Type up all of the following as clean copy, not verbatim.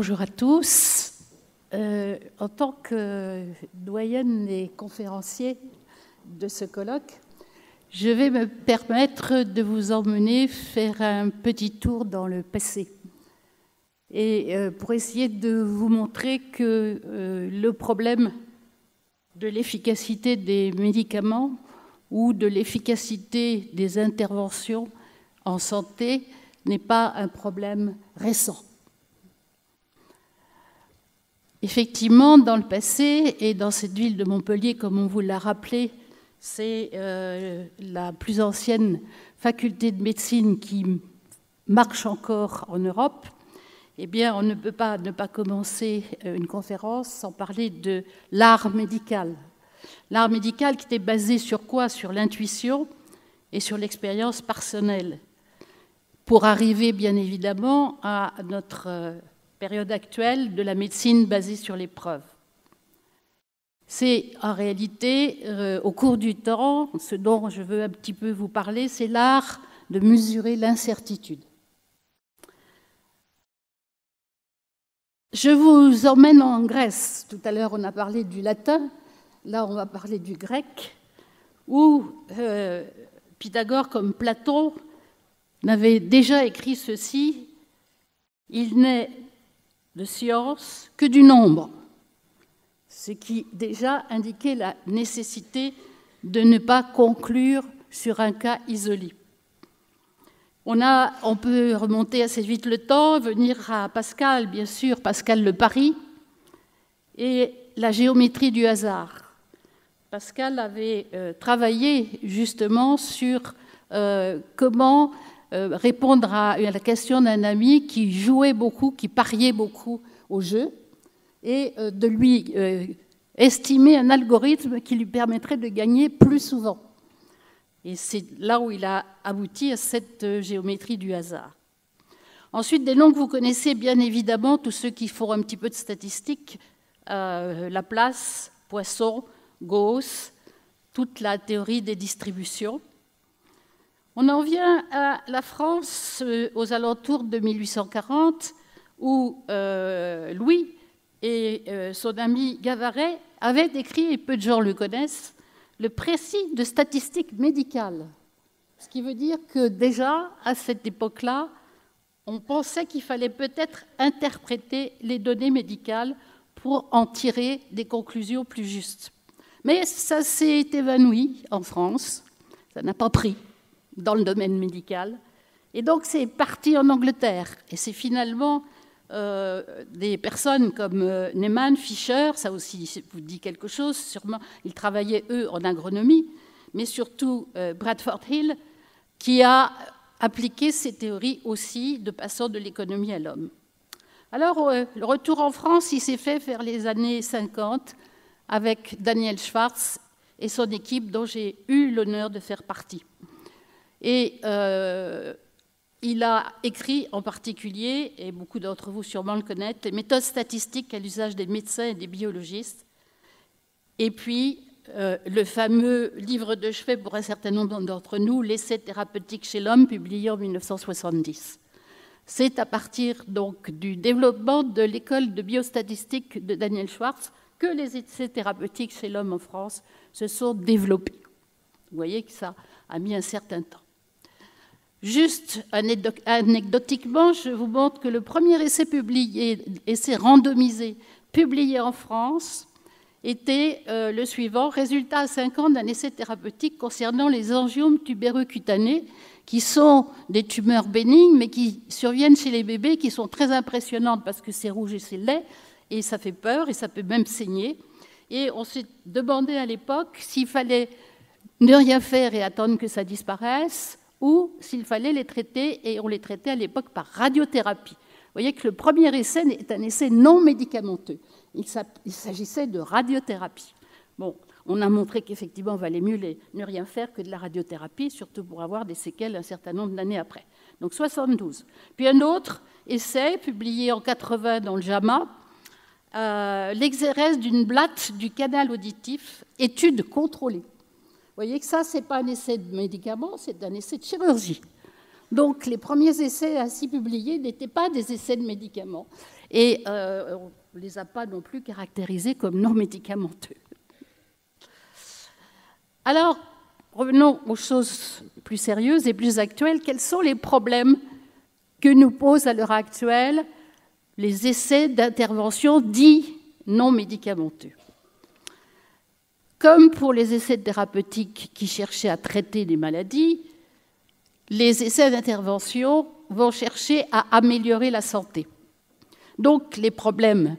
Bonjour à tous. En tant que doyenne des conférenciers de ce colloque, je vais me permettre de vous emmener faire un petit tour dans le passé. Et pour essayer de vous montrer que le problème de l'efficacité des médicaments ou de l'efficacité des interventions en santé n'est pas un problème récent. Effectivement, dans le passé, et dans cette ville de Montpellier, comme on vous l'a rappelé, c'est la plus ancienne faculté de médecine qui marche encore en Europe, eh bien, on ne peut pas ne pas commencer une conférence sans parler de l'art médical. L'art médical qui était basé sur quoi? Sur l'intuition et sur l'expérience personnelle, pour arriver bien évidemment à notre période actuelle de la médecine basée sur les preuves. C'est en réalité, au cours du temps, ce dont je veux un petit peu vous parler, c'est l'art de mesurer l'incertitude. Je vous emmène en Grèce. Tout à l'heure, on a parlé du latin. Là, on va parler du grec, où Pythagore, comme Platon, n'avait déjà écrit ceci: « Il n'est de science que du nombre », ce qui déjà indiquait la nécessité de ne pas conclure sur un cas isolé. On peut remonter assez vite le temps, venir à Pascal, bien sûr, Pascal le pari, et la géométrie du hasard. Pascal avait travaillé justement sur comment répondre à la question d'un ami qui jouait beaucoup, qui pariait beaucoup au jeu, et de lui estimer un algorithme qui lui permettrait de gagner plus souvent. Et c'est là où il a abouti à cette géométrie du hasard. Ensuite, des noms que vous connaissez bien évidemment, tous ceux qui font un petit peu de statistiques, Laplace, Poisson, Gauss, toute la théorie des distributions. On en vient à la France aux alentours de 1840, où Louis et son ami Gavaret avaient écrit, et peu de gens le connaissent, le précis de statistiques médicales. Ce qui veut dire que déjà, à cette époque-là, on pensait qu'il fallait peut-être interpréter les données médicales pour en tirer des conclusions plus justes. Mais ça s'est évanoui en France, ça n'a pas pris dans le domaine médical. Et donc, c'est parti en Angleterre. Et c'est finalement des personnes comme Neyman, Fischer, ça aussi vous dit quelque chose, sûrement, ils travaillaient, eux, en agronomie, mais surtout Bradford Hill, qui a appliqué ces théories aussi de passant de l'économie à l'homme. Alors, le retour en France, il s'est fait vers les années 50 avec Daniel Schwartz et son équipe dont j'ai eu l'honneur de faire partie. Et il a écrit en particulier, et beaucoup d'entre vous sûrement le connaissent, les méthodes statistiques à l'usage des médecins et des biologistes. Et puis, le fameux livre de chevet pour un certain nombre d'entre nous, L'essai thérapeutique chez l'homme, publié en 1970. C'est à partir donc du développement de l'école de biostatistique de Daniel Schwartz que les essais thérapeutiques chez l'homme en France se sont développés. Vous voyez que ça a mis un certain temps. Juste anecdotiquement, je vous montre que le premier essai randomisé publié en France était le suivant: résultat à 5 ans d'un essai thérapeutique concernant les angiomes tubéreux cutanés, qui sont des tumeurs bénignes, mais qui surviennent chez les bébés, qui sont très impressionnantes parce que c'est rouge et c'est laid, et ça fait peur, et ça peut même saigner. Et on s'est demandé à l'époque s'il fallait ne rien faire et attendre que ça disparaisse, ou s'il fallait les traiter, et on les traitait à l'époque par radiothérapie. Vous voyez que le premier essai est un essai non médicamenteux. Il s'agissait de radiothérapie. Bon, on a montré qu'effectivement, il valait mieux ne rien faire que de la radiothérapie, surtout pour avoir des séquelles un certain nombre d'années après. Donc 72. Puis un autre essai, publié en 80 dans le JAMA, l'exérèse d'une blatte du canal auditif, étude contrôlée. Vous voyez que ça, ce n'est pas un essai de médicament, c'est un essai de chirurgie. Donc, les premiers essais ainsi publiés n'étaient pas des essais de médicaments. Et on ne les a pas non plus caractérisés comme non médicamenteux. Alors, revenons aux choses plus sérieuses et plus actuelles. Quels sont les problèmes que nous posent à l'heure actuelle les essais d'intervention dits non médicamenteux? Comme pour les essais thérapeutiques qui cherchaient à traiter des maladies, les essais d'intervention vont chercher à améliorer la santé. Donc, les problèmes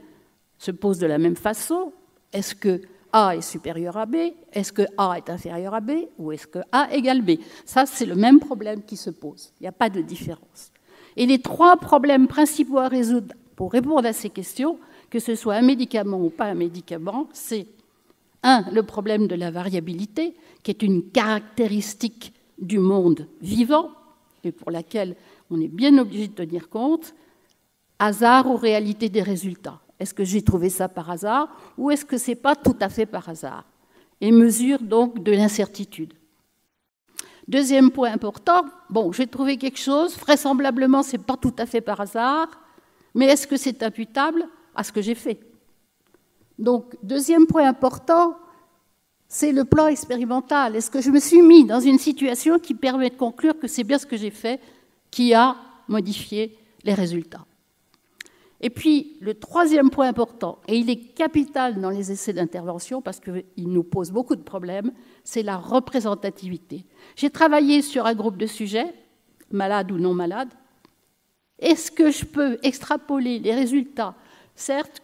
se posent de la même façon. Est-ce que A est supérieur à B? Est-ce que A est inférieur à B? Ou est-ce que A égale B? Ça, c'est le même problème qui se pose. Il n'y a pas de différence. Et les trois problèmes principaux à résoudre pour répondre à ces questions, que ce soit un médicament ou pas un médicament, c'est 1. Le problème de la variabilité, qui est une caractéristique du monde vivant et pour laquelle on est bien obligé de tenir compte. Hasard ou réalité des résultats? Est-ce que j'ai trouvé ça par hasard ou est-ce que ce n'est pas tout à fait par hasard? Et mesure donc de l'incertitude. Deuxième point important, bon, j'ai trouvé quelque chose, vraisemblablement ce n'est pas tout à fait par hasard, mais est-ce que c'est imputable à ce que j'ai fait? Donc, deuxième point important, c'est le plan expérimental. Est-ce que je me suis mis dans une situation qui permet de conclure que c'est bien ce que j'ai fait qui a modifié les résultats? Et puis, le troisième point important, et il est capital dans les essais d'intervention parce qu'il nous pose beaucoup de problèmes, c'est la représentativité. J'ai travaillé sur un groupe de sujets, malades ou non malades. Est-ce que je peux extrapoler les résultats, certes,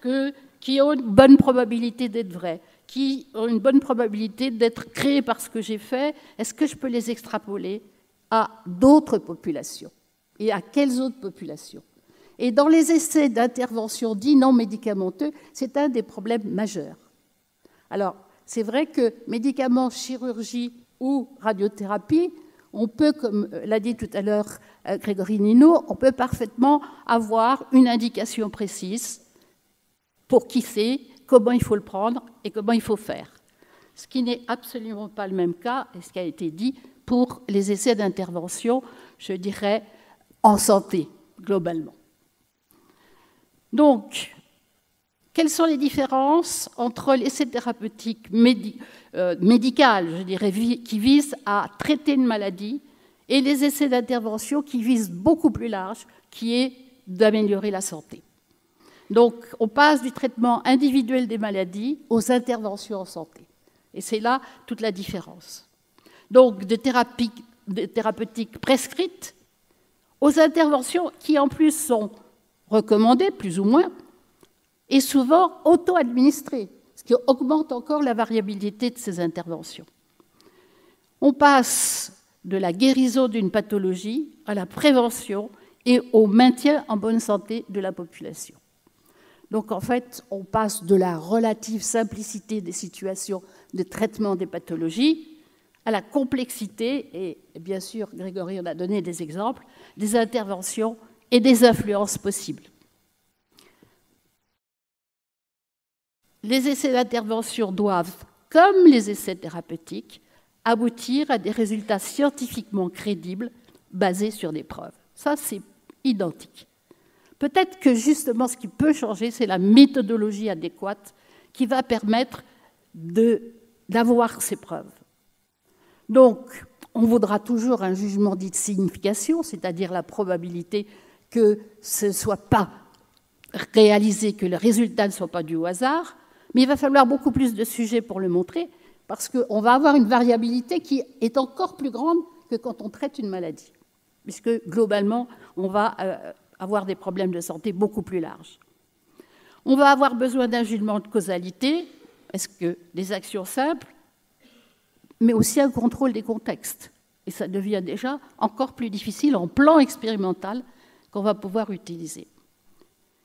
qui ont une bonne probabilité d'être vrais, qui ont une bonne probabilité d'être créés par ce que j'ai fait, est-ce que je peux les extrapoler à d'autres populations? Et à quelles autres populations? Et dans les essais d'intervention dits non médicamenteux, c'est un des problèmes majeurs. Alors, c'est vrai que médicaments, chirurgie ou radiothérapie, on peut, comme l'a dit tout à l'heure Grégory Nino, on peut parfaitement avoir une indication précise pour qui c'est, comment il faut le prendre et comment il faut faire. Ce qui n'est absolument pas le même cas, et ce qui a été dit, pour les essais d'intervention, je dirais, en santé, globalement. Donc, quelles sont les différences entre l'essai thérapeutique médical, je dirais, qui vise à traiter une maladie, et les essais d'intervention qui visent beaucoup plus large, qui est d'améliorer la santé? Donc, on passe du traitement individuel des maladies aux interventions en santé. Et c'est là toute la différence. Donc, de thérapeutiques prescrites aux interventions qui, en plus, sont recommandées, plus ou moins, et souvent auto-administrées, ce qui augmente encore la variabilité de ces interventions. On passe de la guérison d'une pathologie à la prévention et au maintien en bonne santé de la population. Donc, en fait, on passe de la relative simplicité des situations de traitement des pathologies à la complexité, et bien sûr, Grégory en a donné des exemples, des interventions et des influences possibles. Les essais d'intervention doivent, comme les essais thérapeutiques, aboutir à des résultats scientifiquement crédibles basés sur des preuves. Ça, c'est identique. Peut-être que justement, ce qui peut changer, c'est la méthodologie adéquate qui va permettre d'avoir ces preuves. Donc, on voudra toujours un jugement dit de signification, c'est-à-dire la probabilité que ce ne soit pas réalisé, que le résultat ne soit pas dû au hasard, mais il va falloir beaucoup plus de sujets pour le montrer, parce qu'on va avoir une variabilité qui est encore plus grande que quand on traite une maladie, puisque globalement, on va avoir des problèmes de santé beaucoup plus larges. On va avoir besoin d'un jugement de causalité, est-ce que des actions simples, mais aussi un contrôle des contextes. Et ça devient déjà encore plus difficile en plan expérimental qu'on va pouvoir utiliser.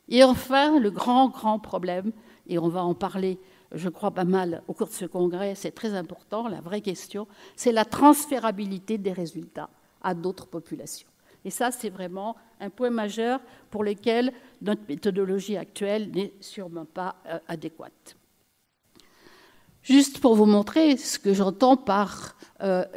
Et enfin, le grand problème, et on va en parler, je crois, pas mal au cours de ce congrès, c'est très important, la vraie question, c'est la transférabilité des résultats à d'autres populations. Et ça, c'est vraiment un point majeur pour lequel notre méthodologie actuelle n'est sûrement pas adéquate. Juste pour vous montrer ce que j'entends par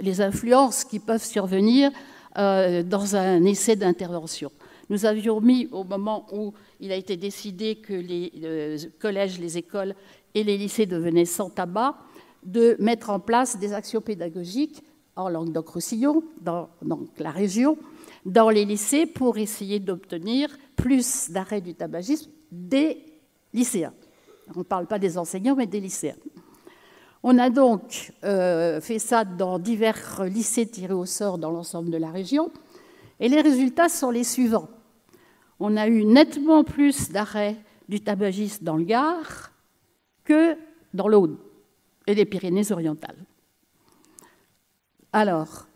les influences qui peuvent survenir dans un essai d'intervention. nous avions mis, au moment où il a été décidé que les collèges, les écoles et les lycées devenaient sans tabac, de mettre en place des actions pédagogiques en Languedoc-Roussillon, dans la région, dans les lycées, pour essayer d'obtenir plus d'arrêt du tabagisme des lycéens. On ne parle pas des enseignants, mais des lycéens. On a donc fait ça dans divers lycées tirés au sort dans l'ensemble de la région, et les résultats sont les suivants. On a eu nettement plus d'arrêts du tabagisme dans le Gard que dans l'Aude et les Pyrénées-Orientales. Alors,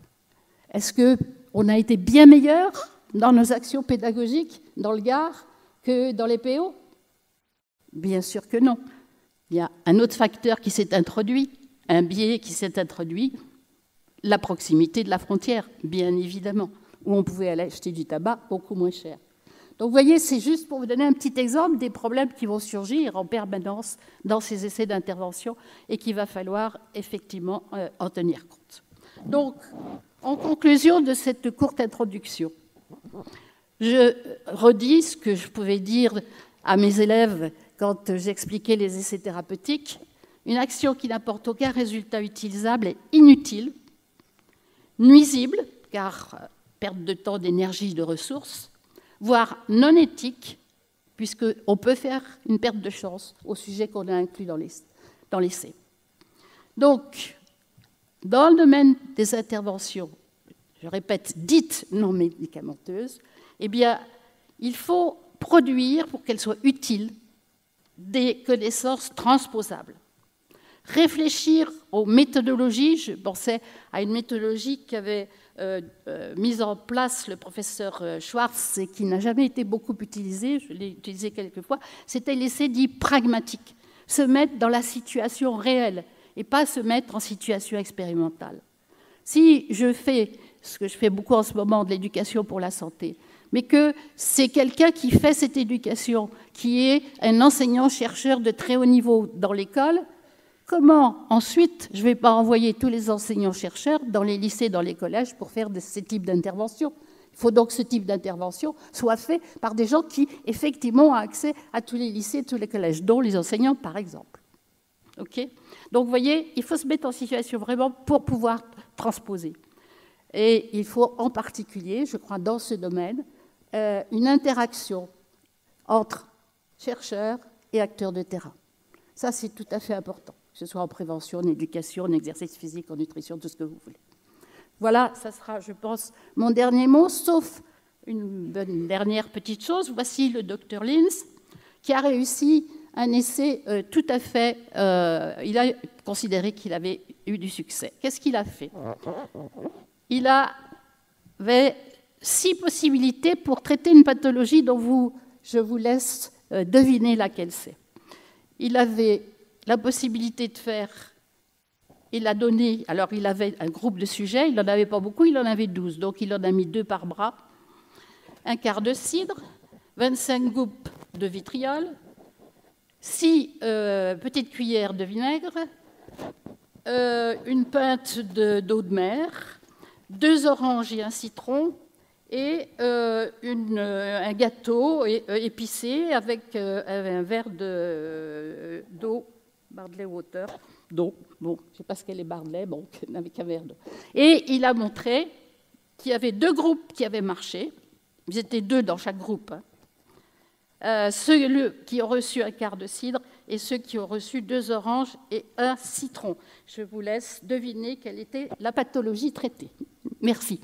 est-ce qu'on a été bien meilleur dans nos actions pédagogiques dans le Gard que dans les PO? Bien sûr que non. Il y a un autre facteur qui s'est introduit, un biais qui s'est introduit, la proximité de la frontière, bien évidemment, où on pouvait aller acheter du tabac beaucoup moins cher. Donc vous voyez, c'est juste pour vous donner un petit exemple des problèmes qui vont surgir en permanence dans ces essais d'intervention et qu'il va falloir effectivement en tenir compte. Donc, en conclusion de cette courte introduction, je redis ce que je pouvais dire à mes élèves quand j'expliquais les essais thérapeutiques. Une action qui n'apporte aucun résultat utilisable est inutile, nuisible, car perte de temps, d'énergie, de ressources, voire non éthique, puisqu'on peut faire une perte de chance au sujet qu'on a inclus dans l'essai. Donc, dans le domaine des interventions, je répète, dites non médicamenteuses, eh bien, il faut produire, pour qu'elles soient utiles, des connaissances transposables. Réfléchir aux méthodologies, je pensais à une méthodologie qu'avait mise en place le professeur Schwartz et qui n'a jamais été beaucoup utilisée, je l'ai utilisée quelques fois, c'était l'essai dit pragmatique, se mettre dans la situation réelle et pas se mettre en situation expérimentale. Si je fais ce que je fais beaucoup en ce moment de l'éducation pour la santé, mais que c'est quelqu'un qui fait cette éducation, qui est un enseignant-chercheur de très haut niveau dans l'école, comment ensuite je ne vais pas envoyer tous les enseignants-chercheurs dans les lycées, dans les collèges pour faire ce type d'intervention? Il faut donc que ce type d'intervention soit fait par des gens qui, effectivement, ont accès à tous les lycées, tous les collèges, dont les enseignants, par exemple. Okay? Donc, vous voyez, il faut se mettre en situation vraiment pour pouvoir transposer. Et il faut en particulier, je crois, dans ce domaine, une interaction entre chercheurs et acteurs de terrain. Ça, c'est tout à fait important, que ce soit en prévention, en éducation, en exercice physique, en nutrition, tout ce que vous voulez. Voilà, ça sera, je pense, mon dernier mot, sauf une dernière petite chose. Voici le Dr Lins, qui a réussi un essai tout à fait... il a considéré qu'il avait eu du succès. Qu'est-ce qu'il a fait? Il avait 6 possibilités pour traiter une pathologie dont je vous laisse deviner laquelle c'est. Il avait la possibilité de faire, il a donné, alors il avait un groupe de sujets, il n'en avait pas beaucoup, il en avait 12, donc il en a mis 2 par bras, un quart de cidre, 25 gouttes de vitriol, 6 petites cuillères de vinaigre, une pinte d'eau de mer, 2 oranges et un citron, et un gâteau épicé avec un verre d'eau, Barley Water, d'eau. Bon, je ne sais pas ce qu'est les Barley, bon, avec un verre d'eau. Et il a montré qu'il y avait 2 groupes qui avaient marché. Ils étaient 2 dans chaque groupe. Ceux qui ont reçu un quart de cidre et ceux qui ont reçu 2 oranges et un citron. Je vous laisse deviner quelle était la pathologie traitée. Merci.